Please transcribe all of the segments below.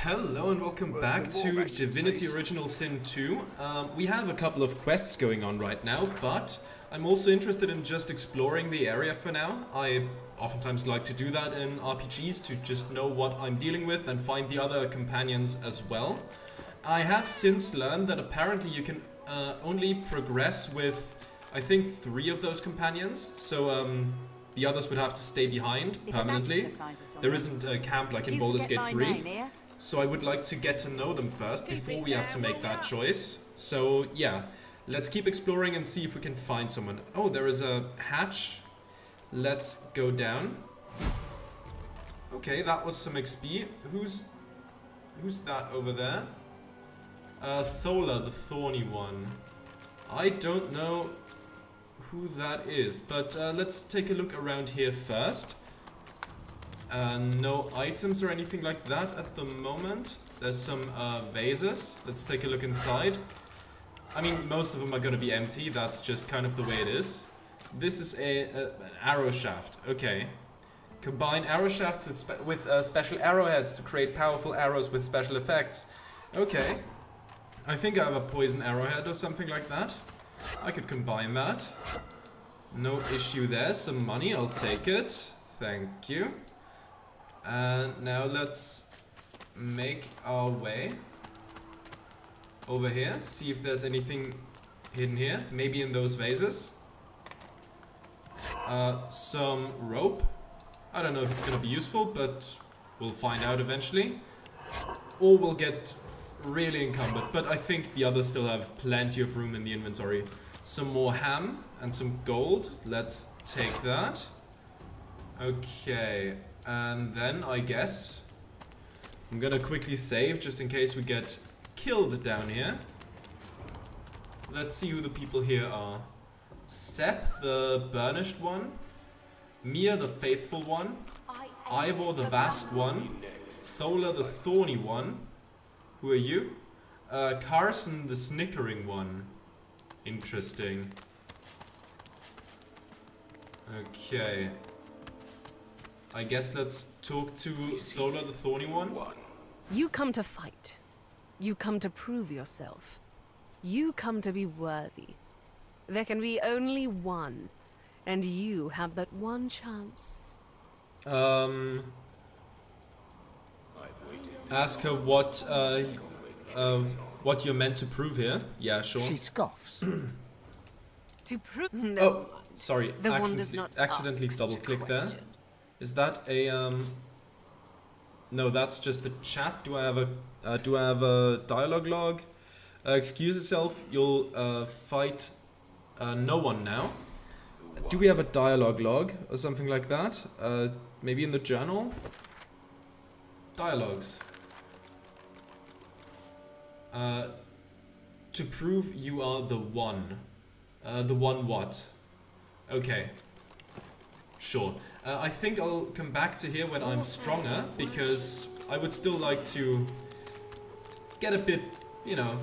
Hello and welcome back to Divinity Original Sin 2. We have a couple of quests going on right now, but I'm also interested in just exploring the area for now. I oftentimes like to do that in RPGs to just know what I'm dealing with and find the other companions as well. I have since learned that apparently you can only progress with, I think, 3 of those companions, so the others would have to stay behind permanently. There isn't a camp like in Baldur's Gate 3. So I would like to get to know them first before we have to make that choice. So yeah, let's keep exploring and see if we can find someone. Oh, there is a hatch. Let's go down. Okay, that was some XP. Who's that over there? Thola, the thorny one. I don't know who that is, but let's take a look around here first. No items or anything like that at the moment. There's some vases. Let's take a look inside. I mean, most of them are going to be empty. That's just kind of the way it is. This is an arrow shaft. Okay. Combine arrow shafts with special arrowheads to create powerful arrows with special effects. Okay. I think I have a poison arrowhead or something like that. I could combine that. No issue there. Some money. I'll take it. Thank you. And now let's make our way over here, see if there's anything hidden here, maybe in those vases. Some rope. I don't know if it's gonna be useful, but we'll find out eventually. Or we'll get really encumbered, but I think the others still have plenty of room in the inventory. Some more ham and some gold. Let's take that. Okay. And then, I guess, I'm gonna quickly save just in case we get killed down here. Let's see who the people here are. Sep, the burnished one. Mia, the faithful one. Ivor, the vast one. Thola, the thorny one. Who are you? Carson, the snickering one. Interesting. Okay. I guess let's talk to Thola, the thorny one. You come to fight. You come to prove yourself. You come to be worthy. There can be only one, and you have but one chance. Ask her what you're meant to prove here. Yeah, sure. She scoffs. To prove... No. Oh, sorry. The one does not Accidentally ask double-clicked there. question. Is that a No, that's just the chat. Do I have a dialogue log? Excuse yourself. You'll fight no one now. Do we have a dialogue log or something like that? Maybe in the journal. Dialogues. To prove you are the one. The one what? Okay. Sure. I think I'll come back to here when I'm stronger, because I would still like to get a bit, you know,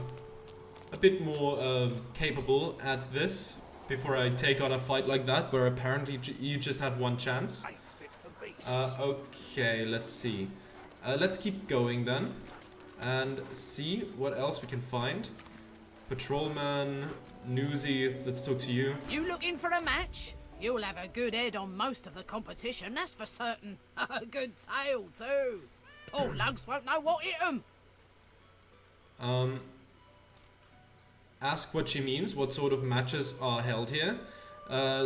a bit more capable at this before I take on a fight like that, where apparently you just have one chance. Okay, let's see. Let's keep going then, and see what else we can find. Patrolman, Newsy, let's talk to you. You looking for a match? You'll have a good head on most of the competition, that's for certain. A good tail, too. Poor lugs won't know what hit 'em. Ask what she means, what sort of matches are held here.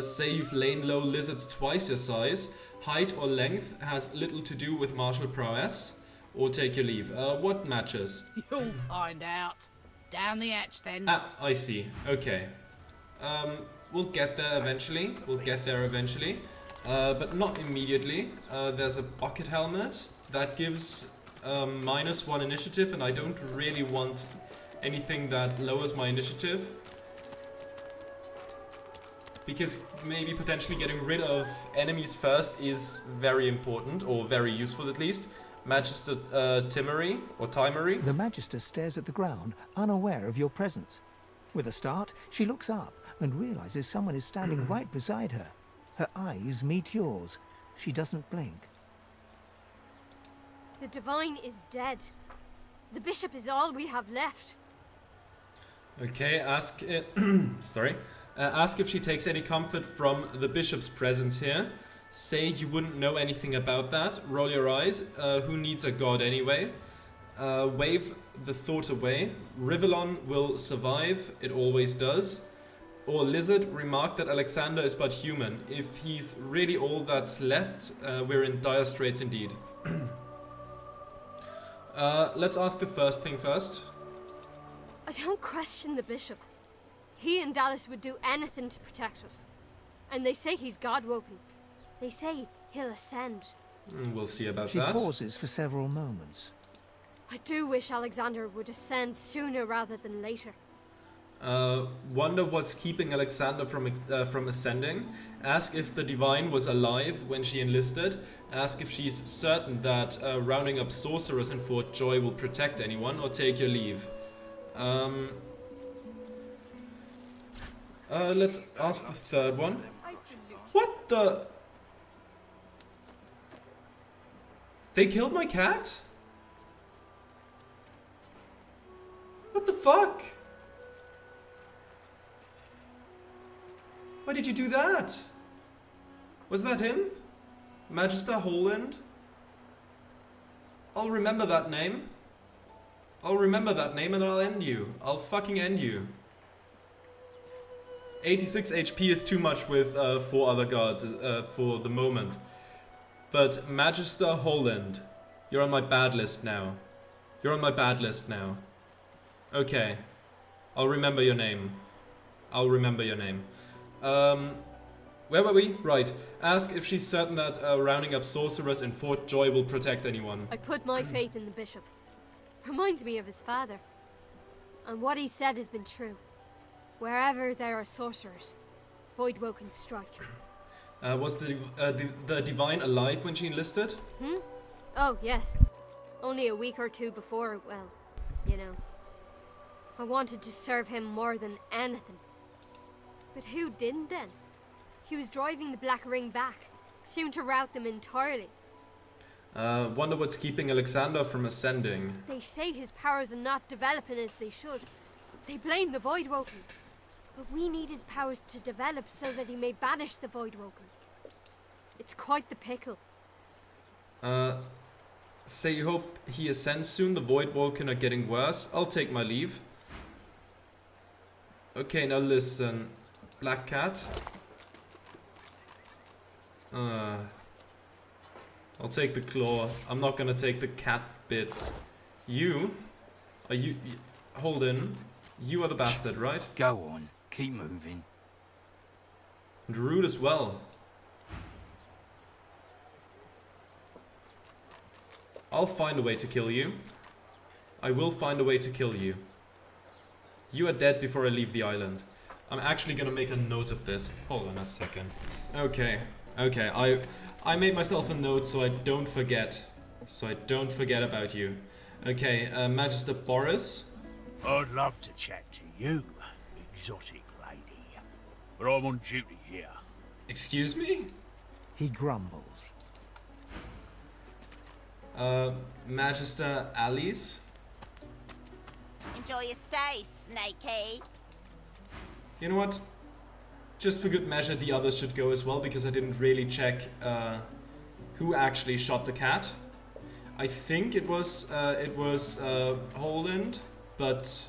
Say you've lain low lizards twice your size. Height or length has little to do with martial prowess. Or take your leave. What matches? You'll find out. Down the hatch, then. Ah, I see. Okay. We'll get there eventually. But not immediately. There's a bucket helmet that gives -1 initiative, and I don't really want anything that lowers my initiative, because maybe potentially getting rid of enemies first is very important, or very useful at least. Magister Timery. The Magister stares at the ground, unaware of your presence. With a start, she looks up and realizes someone is standing right beside her. Her eyes meet yours. She doesn't blink. The Divine is dead. The bishop is all we have left. Okay, ask sorry. Ask if she takes any comfort from the bishop's presence here. Say you wouldn't know anything about that. Roll your eyes. Who needs a god anyway? Wave the thought away. Rivellon will survive. It always does. Or Lizard, remark that Alexander is but human. If he's really all that's left, we're in dire straits indeed. Let's ask the first thing first. I don't question the bishop. He and Dallas would do anything to protect us. And they say he's God-woken. They say he'll ascend. We'll see about She that. pauses for several moments. I do wish Alexander would ascend sooner rather than later. Wonder what's keeping Alexander from ascending. Ask if the Divine was alive when she enlisted. Ask if she's certain that rounding up sorcerers in Fort Joy will protect anyone, or take your leave. Let's ask the third one. What the? They killed my cat? What the fuck? Why did you do that? Was that him? Magister Holind? I'll remember that name. I'll remember that name and I'll end you. I'll fucking end you. 86 HP is too much with 4 other guards for the moment. But Magister Holind, you're on my bad list now. You're on my bad list now. Okay. I'll remember your name. I'll remember your name. Where were we? Right. Ask if she's certain that rounding up sorcerers in Fort Joy will protect anyone. I put my faith in the bishop. Reminds me of his father. And what he said has been true. Wherever there are sorcerers, Voidwoken strike. Was the Divine alive when she enlisted? Oh, yes. Only a week or two before, well, you know. I wanted to serve him more than anything. But who didn't then? He was driving the Black Ring back, soon to rout them entirely. Wonder what's keeping Alexander from ascending. They say his powers are not developing as they should. They blame the Voidwoken. But we need his powers to develop so that he may banish the Voidwoken. It's quite the pickle. Say you hope he ascends soon. The Voidwoken are getting worse. I'll take my leave. Okay, now listen. Black Cat. I'll take the claw. I'm not gonna take the cat bits. You? Are you... Hold in. You are the bastard, right? Go on. Keep moving. And rude as well. I'll find a way to kill you. I will find a way to kill you. You are dead before I leave the island. I'm actually gonna make a note of this. Hold on a second. Okay. Okay, I made myself a note so I don't forget. So I don't forget about you. Okay, Magister Boris. I'd love to chat to you, exotic lady. But I'm on duty here. Excuse me? He grumbles. Magister Alice. Enjoy your stay, Snakey. You know what? Just for good measure, the others should go as well, because I didn't really check who actually shot the cat. I think it was Holind, but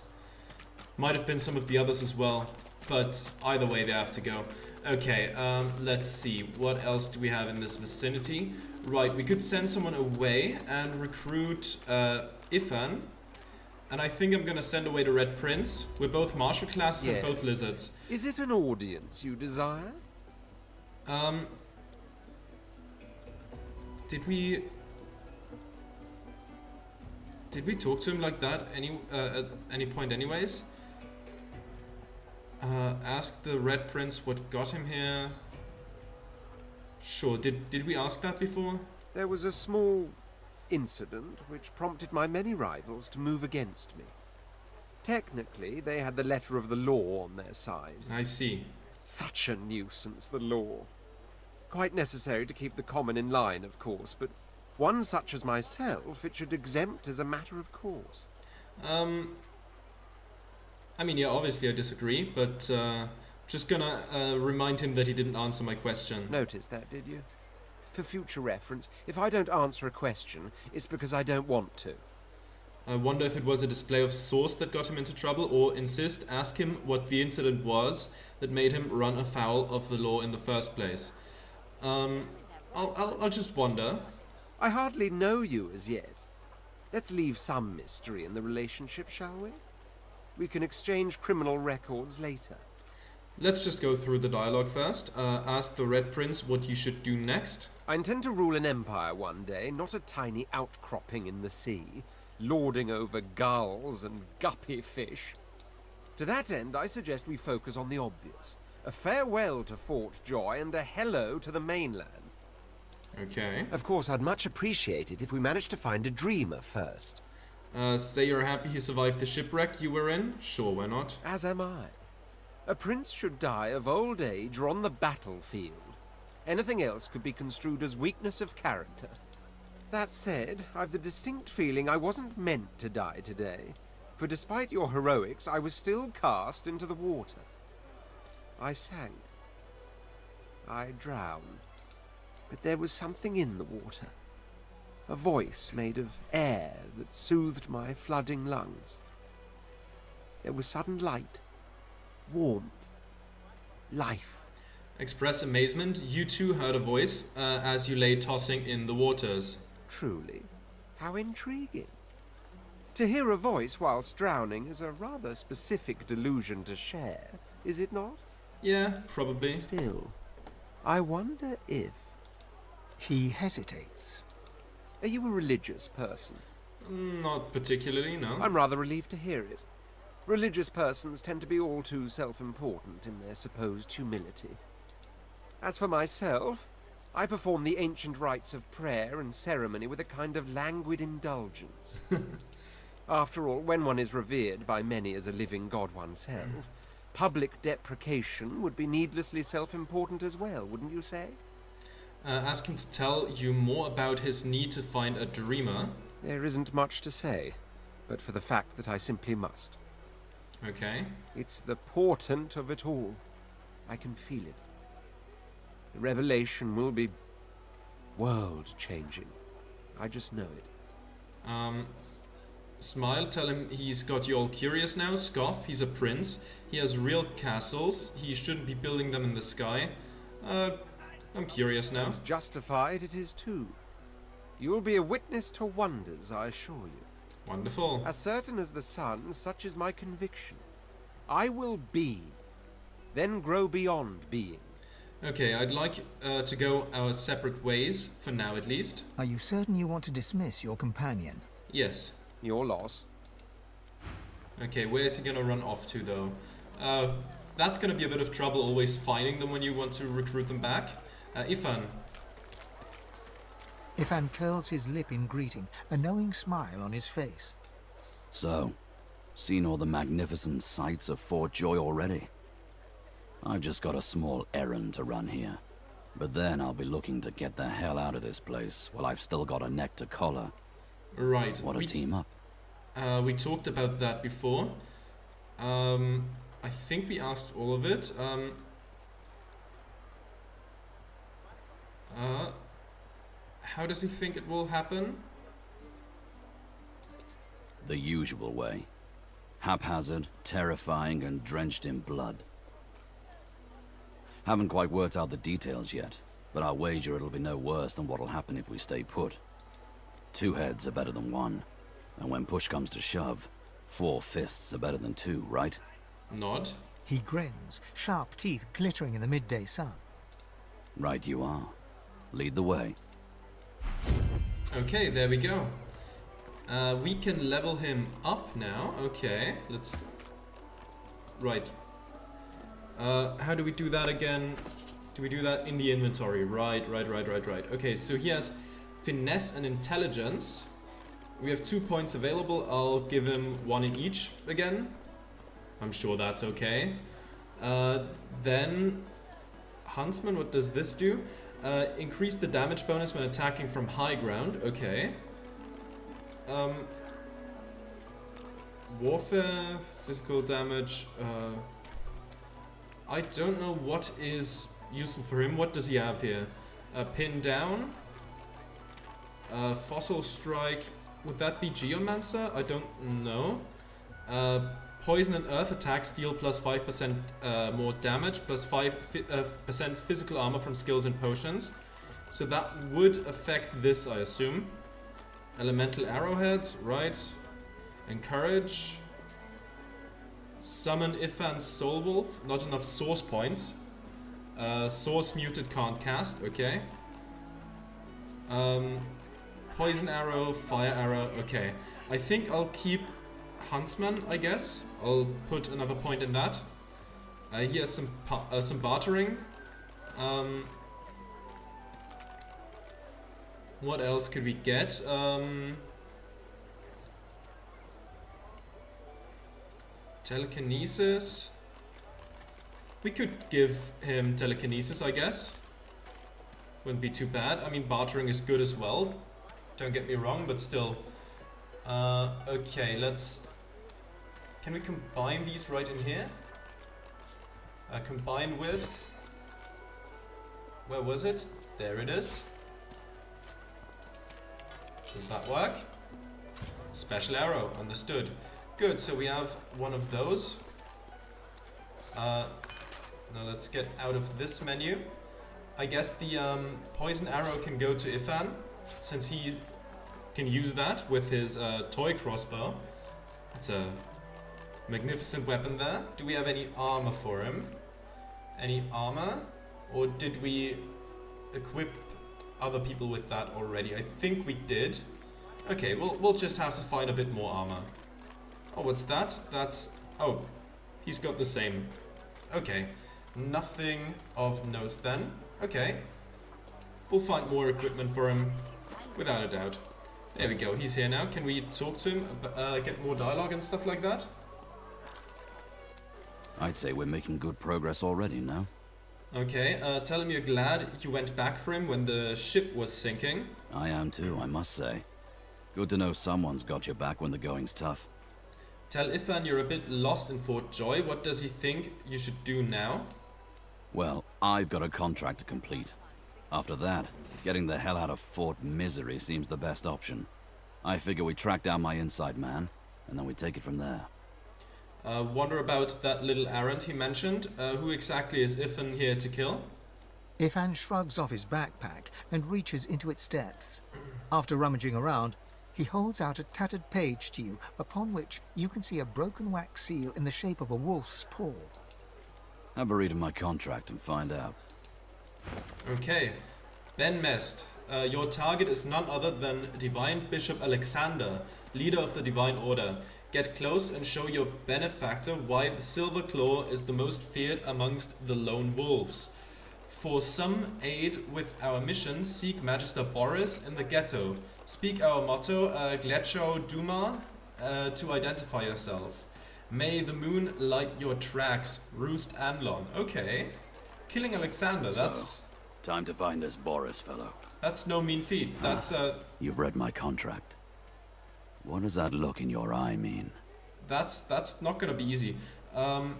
might have been some of the others as well. But either way, they have to go. Okay, let's see. What else do we have in this vicinity? Right, we could send someone away and recruit Ifan. And I think I'm gonna send away the Red Prince. We're both martial classes and both lizards. Is it an audience you desire? Did we talk to him like that at any point anyways? Ask the Red Prince what got him here. Sure, did we ask that before? There was a small incident which prompted my many rivals to move against me. Technically, they had the letter of the law on their side. I see. Such a nuisance, the law. Quite necessary to keep the common in line, of course, but one such as myself it should exempt as a matter of course. I mean, yeah, obviously I disagree, but just gonna remind him that he didn't answer my question. Notice that, did you? For future reference, if I don't answer a question, it's because I don't want to. I wonder if it was a display of source that got him into trouble, or ask him what the incident was that made him run afoul of the law in the first place. I'll just wonder. I hardly know you as yet. Let's leave some mystery in the relationship, shall we? We can exchange criminal records later. Let's just go through the dialogue first. Ask the Red Prince what you should do next. I intend to rule an empire one day, not a tiny outcropping in the sea, lording over gulls and guppy fish. To that end, I suggest we focus on the obvious. A farewell to Fort Joy and a hello to the mainland. Okay. Of course, I'd much appreciate it if we managed to find a dreamer first. Say you're happy he survived the shipwreck you were in? Sure, why not? As am I. A prince should die of old age or on the battlefield. Anything else could be construed as weakness of character. That said, I've the distinct feeling I wasn't meant to die today, for despite your heroics, I was still cast into the water. I sank. I drowned. But there was something in the water. A voice made of air that soothed my flooding lungs. There was sudden light, warmth, life. Express amazement. You too heard a voice as you lay tossing in the waters. Truly, how intriguing. To hear a voice whilst drowning is a rather specific delusion to share, is it not? Yeah, probably. Still, I wonder if... He hesitates. Are you a religious person? Not particularly, no. I'm rather relieved to hear it. Religious persons tend to be all too self-important in their supposed humility. As for myself, I perform the ancient rites of prayer and ceremony with a kind of languid indulgence. After all, when one is revered by many as a living god oneself, public deprecation would be needlessly self-important as well, wouldn't you say? Ask him to tell you more about his need to find a dreamer. There isn't much to say, but for the fact that I simply must. Okay. It's the portent of it all. I can feel it. The revelation will be world-changing. I just know it. Smile, tell him he's got you all curious now. Scoff, he's a prince. He has real castles. He shouldn't be building them in the sky. I'm curious now. And justified it is too. You'll be a witness to wonders, I assure you. Wonderful. As certain as the sun, such is my conviction. I will be, then grow beyond being. Okay, I'd like to go our separate ways, for now at least. Are you certain you want to dismiss your companion? Yes. Your loss. Okay, where is he gonna run off to, though? That's gonna be a bit of trouble always finding them when you want to recruit them back. Ifan. Ifan curls his lip in greeting, a knowing smile on his face. So, seen all the magnificent sights of Fort Joy already? I've just got a small errand to run here. But then I'll be looking to get the hell out of this place while I've still got a neck to collar. Right. What a team up. We talked about that before. I think we asked all of it. How does he think it will happen? The usual way. Haphazard, terrifying, and drenched in blood. Haven't quite worked out the details yet, but I'll wager it'll be no worse than what'll happen if we stay put. 2 heads are better than 1, and when push comes to shove, 4 fists are better than 2, right? Nod. He grins, sharp teeth glittering in the midday sun. Right you are. Lead the way. Okay, there we go. We can level him up now. Okay, let's... Right. How do we do that again? Do we do that in the inventory? Right. Okay, so he has finesse and intelligence. We have 2 points available. I'll give him 1 in each again. I'm sure that's okay. Then... Huntsman, what does this do? Increase the damage bonus when attacking from high ground. Okay. warfare, physical damage. I don't know what is useful for him. What does he have here? Pin down. Fossil strike. Would that be Geomancer? I don't know. Poison and earth attacks deal plus 5% more damage, plus 5% physical armor from skills and potions. So that would affect this, I assume. Elemental arrowheads, right. Encourage. Summon Ifan's Soul Wolf. Not enough source points. Source muted, can't cast, okay. Poison arrow, fire arrow, okay. I think I'll keep Huntsman, I guess. I'll put another point in that. He has some bartering. What else could we get? Telekinesis. We could give him telekinesis, I guess. Wouldn't be too bad. I mean, bartering is good as well. Don't get me wrong, but still. Okay, let's... Can we combine these right in here? Combine with... Where was it? There it is. Does that work? Special arrow, understood. Good, so we have one of those. Now let's get out of this menu. I guess the poison arrow can go to Ifan, since he can use that with his toy crossbow. It's a magnificent weapon there. Do we have any armor for him? Any armor? Or did we equip other people with that already? I think we did. Okay, we'll just have to find a bit more armor. Oh, what's that? That's... Oh, he's got the same. Okay, nothing of note then. Okay, we'll find more equipment for him, without a doubt. There we go, he's here now. Can we talk to him, get more dialogue and stuff like that? I'd say we're making good progress already now. Okay, tell him you're glad you went back for him when the ship was sinking. I am too, I must say. Good to know someone's got your back when the going's tough. Tell Ifan you're a bit lost in Fort Joy. What does he think you should do now? Well, I've got a contract to complete. After that, getting the hell out of Fort Misery seems the best option. I figure we track down my inside man, and then we take it from there. Wonder about that little errand he mentioned. Who exactly is Ifan here to kill? Ifan shrugs off his backpack and reaches into its depths. After rummaging around, he holds out a tattered page to you, upon which you can see a broken wax seal in the shape of a wolf's paw. Have a read of my contract and find out. Okay. Ben Mest. Your target is none other than Divine Bishop Alexander, leader of the Divine Order. Get close and show your benefactor why the Silver Claw is the most feared amongst the lone wolves. For some aid with our mission, seek Magister Boris in the ghetto. Speak our motto, Glecho Duma, to identify yourself. May the moon light your tracks, Roost Anlon. Okay. Killing Alexander, that's... Time to find this Boris fellow. That's no mean feat. That's, You've read my contract. What does that look in your eye mean? That's not gonna be easy. But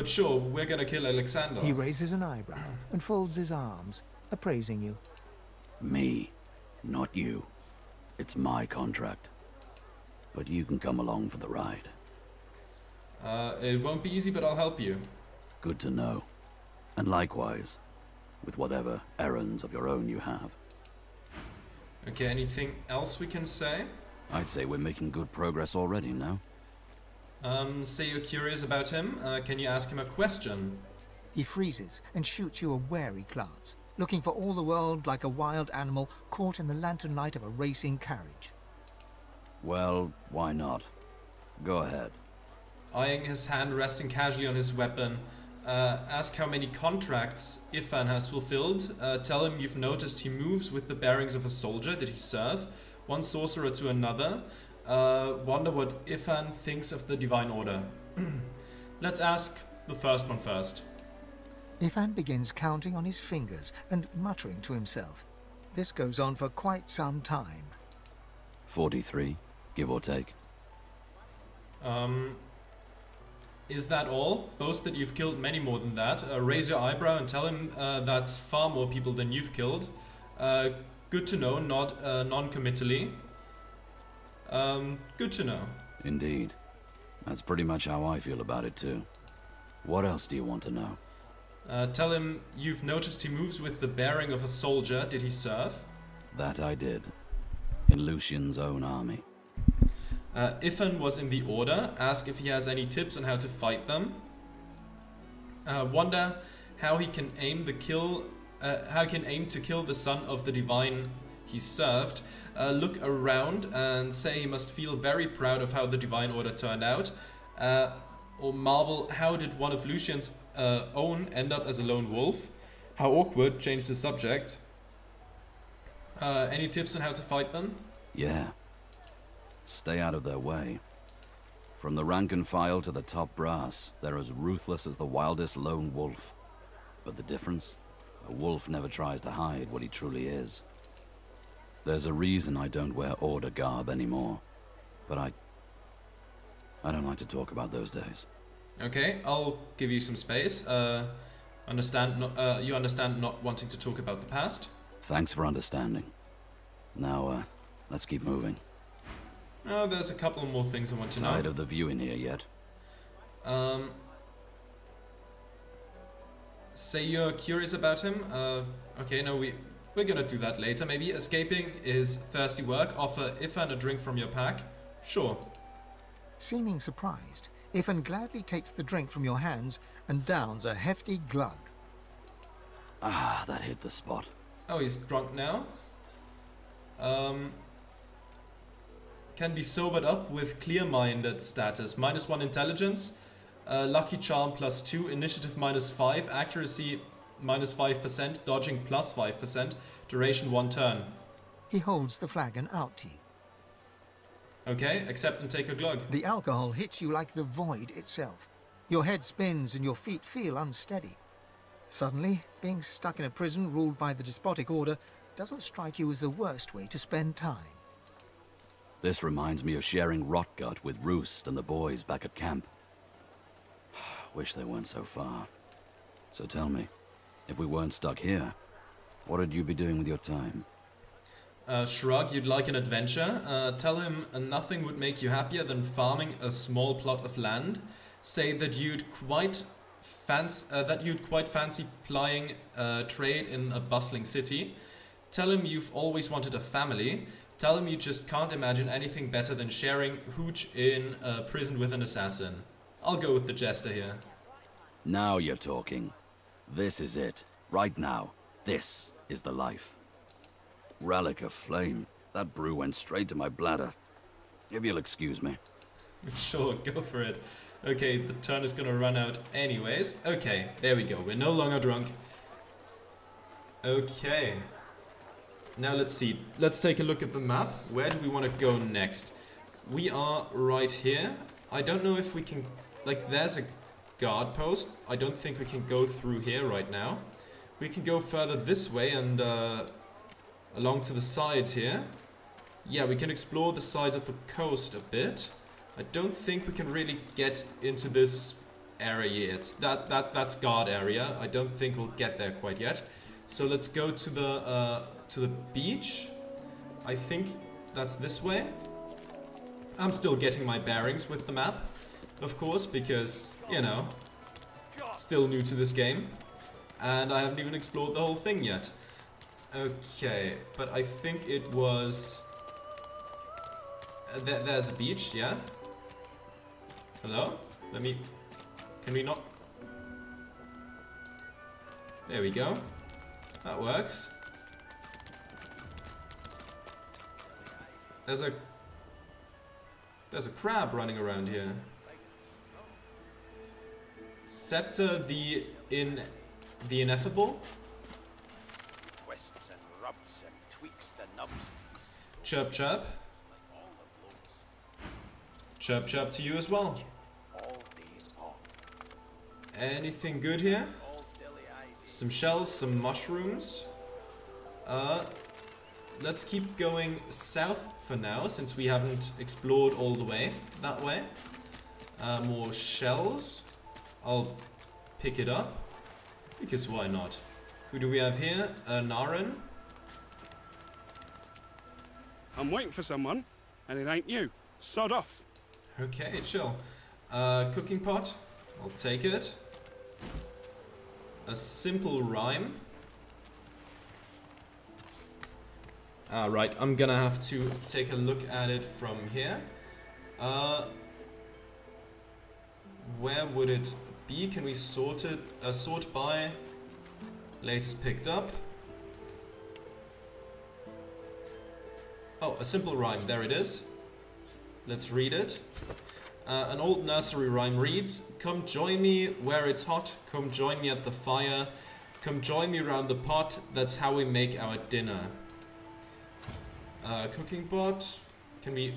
sure, we're gonna kill Alexander. He raises an eyebrow and folds his arms, appraising you. Me, not you. It's my contract. But you can come along for the ride. It won't be easy, but I'll help you. Good to know. And likewise, with whatever errands of your own you have. Okay, anything else we can say? I'd say we're making good progress already now. Say you're curious about him. Can you ask him a question? He freezes and shoots you a wary glance, looking for all the world like a wild animal caught in the lantern light of a racing carriage. Well, why not? Go ahead. Eyeing his hand resting casually on his weapon, ask how many contracts Ifan has fulfilled. Tell him you've noticed he moves with the bearings of a soldier. Did he serve? One sorcerer to another. Wonder what Ifan thinks of the Divine Order. Let's ask the first one first. Ifan begins counting on his fingers and muttering to himself. This goes on for quite some time. 43, give or take. Is that all? Boast that you've killed many more than that. Raise your eyebrow and tell him that's far more people than you've killed. Good to know, not non-committally. Good to know. Indeed. That's pretty much how I feel about it too. What else do you want to know? Tell him you've noticed he moves with the bearing of a soldier. Did he serve? That I did. In Lucian's own army. Ifan was in the order. Ask if he has any tips on how to fight them. Wonder how he can aim to kill the son of the divine he served. Look around and say he must feel very proud of how the divine order turned out. Or marvel, how did one of Lucian's own end up as a lone wolf? How awkward. Change the subject. Any tips on how to fight them? Yeah. Stay out of their way. From the rank and file to the top brass, they're as ruthless as the wildest lone wolf. But the difference? A wolf never tries to hide what he truly is. There's a reason I don't wear order garb anymore. But I don't like to talk about those days. Okay, I'll give you some space. You understand not wanting to talk about the past? Thanks for understanding. Now, let's keep moving. Oh, there's a couple more things I want to know. Tired of the view in here yet? Say you're curious about him. Okay, no, we're gonna do that later. Maybe escaping is thirsty work. Offer Ifan a drink from your pack. Sure. Seeming surprised, Ifan gladly takes the drink from your hands and downs a hefty glug. Ah, that hit the spot. Oh, he's drunk now. Can be sobered up with clear-minded status. -1 intelligence, lucky charm +2, initiative -5, accuracy -5%, dodging +5%, duration 1 turn. He holds the flagon out to you. Okay, accept and take a glug. The alcohol hits you like the void itself. Your head spins and your feet feel unsteady. Suddenly, being stuck in a prison ruled by the despotic order doesn't strike you as the worst way to spend time. This reminds me of sharing Rotgut with Roost and the boys back at camp. Wish they weren't so far. So tell me, if we weren't stuck here, what would you be doing with your time? Shrug, you'd like an adventure. Tell him nothing would make you happier than farming a small plot of land. Say that you'd quite fancy plying trade in a bustling city. Tell him you've always wanted a family. Tell him you just can't imagine anything better than sharing hooch in a prison with an assassin. I'll go with the jester here. Now you're talking. This is it. Right now. This is the life. Relic of flame. That brew went straight to my bladder. If you'll excuse me. Sure, go for it. Okay, the turn is gonna run out anyways. Okay, there we go. We're no longer drunk. Okay. Now let's see. Let's take a look at the map. Where do we want to go next? We are right here. I don't know if we can... Like, there's a guard post. I don't think we can go through here right now. We can go further this way and along to the sides here. Yeah, we can explore the sides of the coast a bit. I don't think we can really get into this area yet. That's guard area. I don't think we'll get there quite yet. So let's go to the beach. I think that's this way. I'm still getting my bearings with the map, of course, because, you know, still new to this game. And I haven't even explored the whole thing yet. Okay, but I think it was... there's a beach, yeah? Hello? Can we not... There we go. That works. There's a crab running around here. Scepter the ineffable. Twists and rubs and tweaks the nubs. Chirp chirp. Chirp chirp to you as well. Anything good here? Some shells, some mushrooms. let's keep going south for now, since we haven't explored all the way that way. More shells. I'll pick it up, because why not? Who do we have here? Naren. I'm waiting for someone, and it ain't you. Sod off. Okay, chill. Cooking pot. I'll take it. A simple rhyme. Right, I'm gonna have to take a look at it from here. Where would it be? Can we sort it? Sort by latest picked up. Oh, a simple rhyme. There it is. Let's read it. An old nursery rhyme reads, "Come join me where it's hot. Come join me at the fire. Come join me round the pot. That's how we make our dinner." Cooking pot. Can we...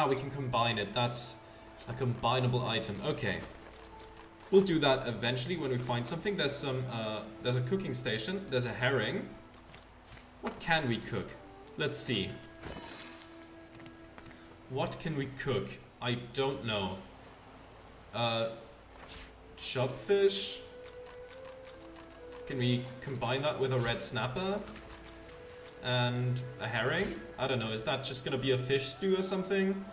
we can combine it. That's a combinable item. Okay. We'll do that eventually when we find something. There's some, there's a cooking station. There's a herring. What can we cook? Let's see. What can we cook? I don't know. Chubfish? Can we combine that with a red snapper? And a herring? I don't know, is that just gonna be a fish stew or something?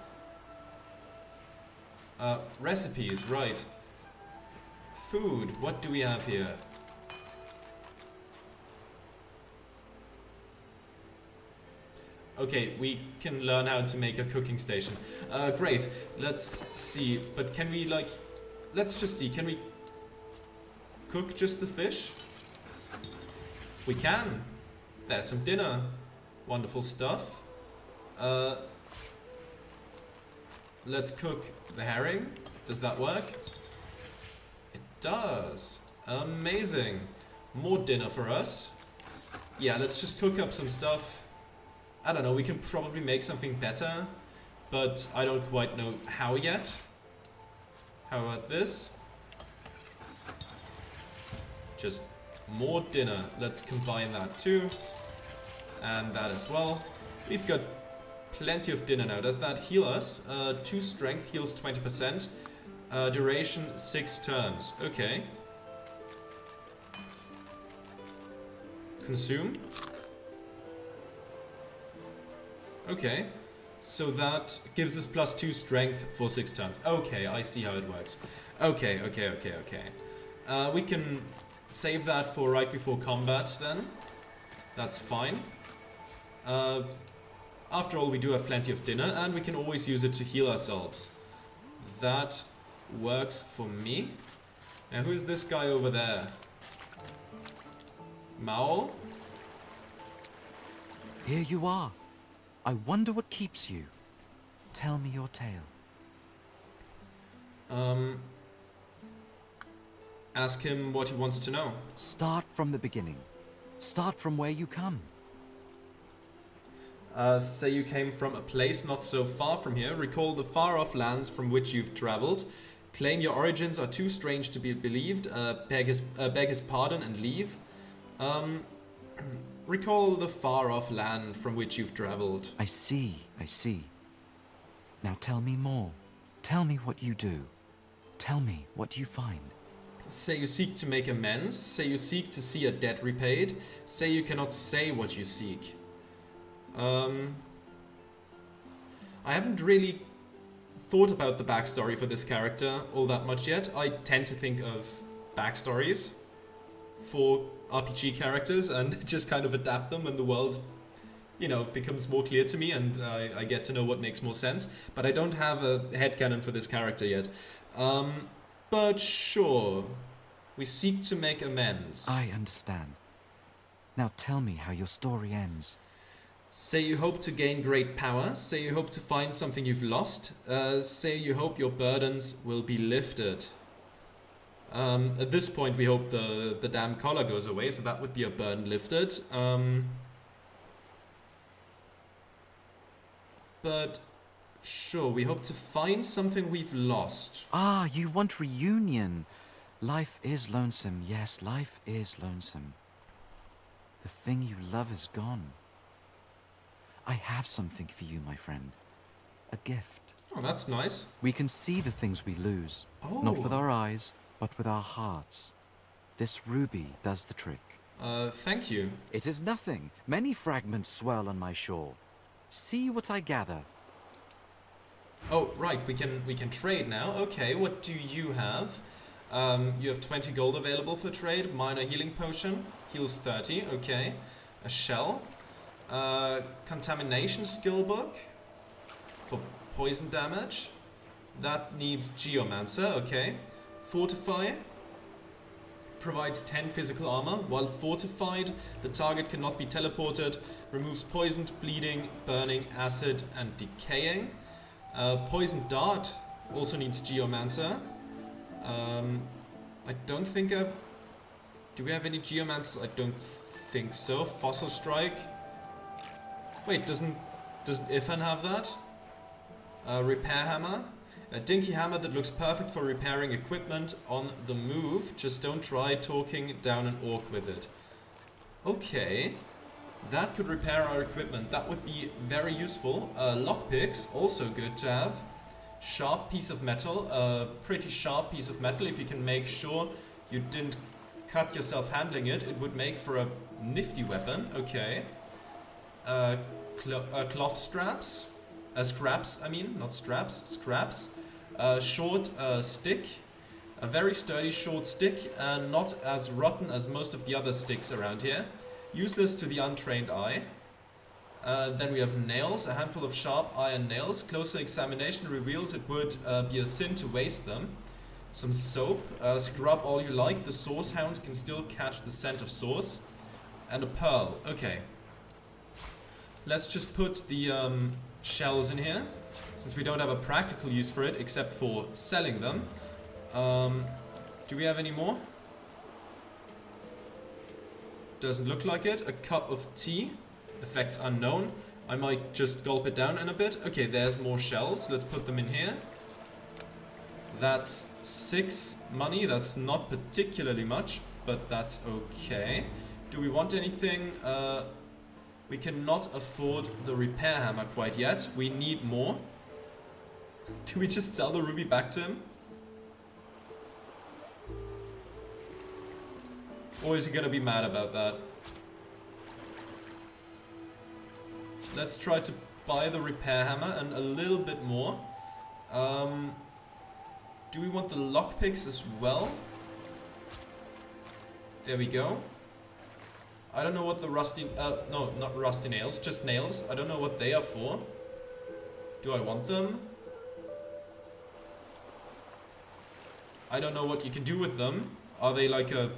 Recipes, right. Food, what do we have here? Okay, we can learn how to make a cooking station. Great, let's see. But can we, like... Let's just see, can we cook just the fish? We can. There's some dinner. Wonderful stuff. Let's cook the herring. Does that work? It does. Amazing. More dinner for us. Yeah, let's just cook up some stuff. I don't know, we can probably make something better, but I don't quite know how yet. How about this? Just more dinner. Let's combine that too. And that as well. We've got plenty of dinner now. Does that heal us? 2 strength heals 20%. Duration 6 turns. Okay. Consume. Okay. So that gives us +2 strength for 6 turns. Okay, I see how it works. Okay. We can save that for right before combat then. That's fine. After all, we do have plenty of dinner, and we can always use it to heal ourselves. That works for me. Now, who is this guy over there? Maul? Here you are. I wonder what keeps you. Tell me your tale. Ask him what he wants to know. Start from the beginning. Start from where you come. Say you came from a place not so far from here. Recall the far-off lands from which you've traveled. Claim your origins are too strange to be believed. Beg his pardon and leave. Recall the far-off land from which you've traveled. I see. Now tell me more. Tell me what you do. Tell me what you find. Say you seek to make amends. Say you seek to see a debt repaid. Say you cannot say what you seek. I haven't really thought about the backstory for this character all that much yet. I tend to think of backstories for RPG characters and just kind of adapt them when the world, you know, becomes more clear to me and I get to know what makes more sense. But I don't have a headcanon for this character yet. But sure, we seek to make amends. I understand. Now tell me how your story ends. Say you hope to gain great power. Say you hope to find something you've lost. Say you hope your burdens will be lifted. At this point, we hope the damn collar goes away, so that would be a burden lifted. But sure, we hope to find something we've lost. Ah, you want reunion. Life is lonesome. Yes, life is lonesome. The thing you love is gone. I have something for you, my friend. A gift. Oh, that's nice. We can see the things we lose. Not with our eyes, but with our hearts. This ruby does the trick. Thank you. It is nothing. Many fragments swirl on my shore. See what I gather. Oh, right, we can trade now. Okay, what do you have? You have 20 gold available for trade. Minor healing potion. Heals 30, okay. A shell. Contamination skill book. For poison damage. That needs Geomancer, okay. Fortify. Provides 10 physical armor. While fortified, the target cannot be teleported. Removes poisoned, bleeding, burning, acid, and decaying. Poison dart also needs Geomancer. I don't think I've... Do we have any Geomancers? I don't think so. Fossil Strike. Wait, doesn't Ifan have that? Repair Hammer. A dinky hammer that looks perfect for repairing equipment on the move. Just don't try talking down an orc with it. Okay. That could repair our equipment. That would be very useful. Lockpicks, also good to have. Sharp piece of metal. A pretty sharp piece of metal. If you can make sure you didn't cut yourself handling it, it would make for a nifty weapon. Okay. Cloth straps. Scraps, I mean, not straps. Scraps. Short stick. A very sturdy short stick, and not as rotten as most of the other sticks around here. Useless to the untrained eye. Then we have nails, a handful of sharp iron nails. Closer examination reveals it would be a sin to waste them. Some soap, scrub all you like. The source hounds can still catch the scent of source. And a pearl, okay. Let's just put the shells in here, since we don't have a practical use for it except for selling them. Do we have any more? Doesn't look like it. A cup of tea. Effects unknown. I might just gulp it down in a bit. Okay, there's more shells. Let's put them in here. That's 6 money. That's not particularly much, but that's okay. Do we want anything? We cannot afford the repair hammer quite yet. We need more. Do we just sell the ruby back to him? Or is he gonna be mad about that? Let's try to buy the repair hammer and a little bit more. Do we want the lockpicks as well? There we go. I don't know what the rusty... no, not rusty nails, just nails. I don't know what they are for. Do I want them? I don't know what you can do with them. Are they like a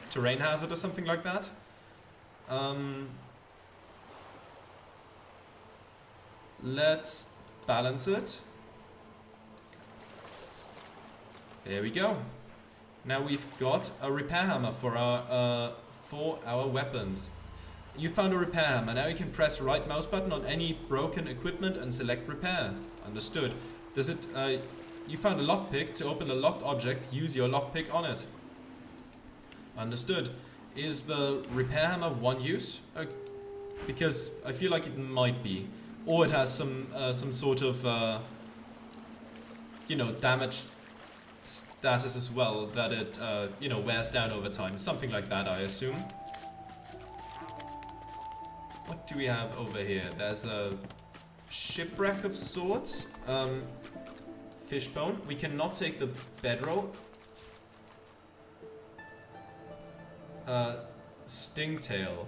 terrain hazard or something like that? Let's balance it. There we go. Now we've got a repair hammer for our weapons. You found a repair hammer. Now you can press right mouse button on any broken equipment and select repair. Understood. Does it... you found a lockpick. To open a locked object, use your lockpick on it. Understood. Is the repair hammer one use? Because I feel like it might be. Or it has some sort of, you know, damage status as well, that it, you know, wears down over time. Something like that, I assume. What do we have over here? There's a shipwreck of sorts. Fishbone. We cannot take the bedroll. Stingtail.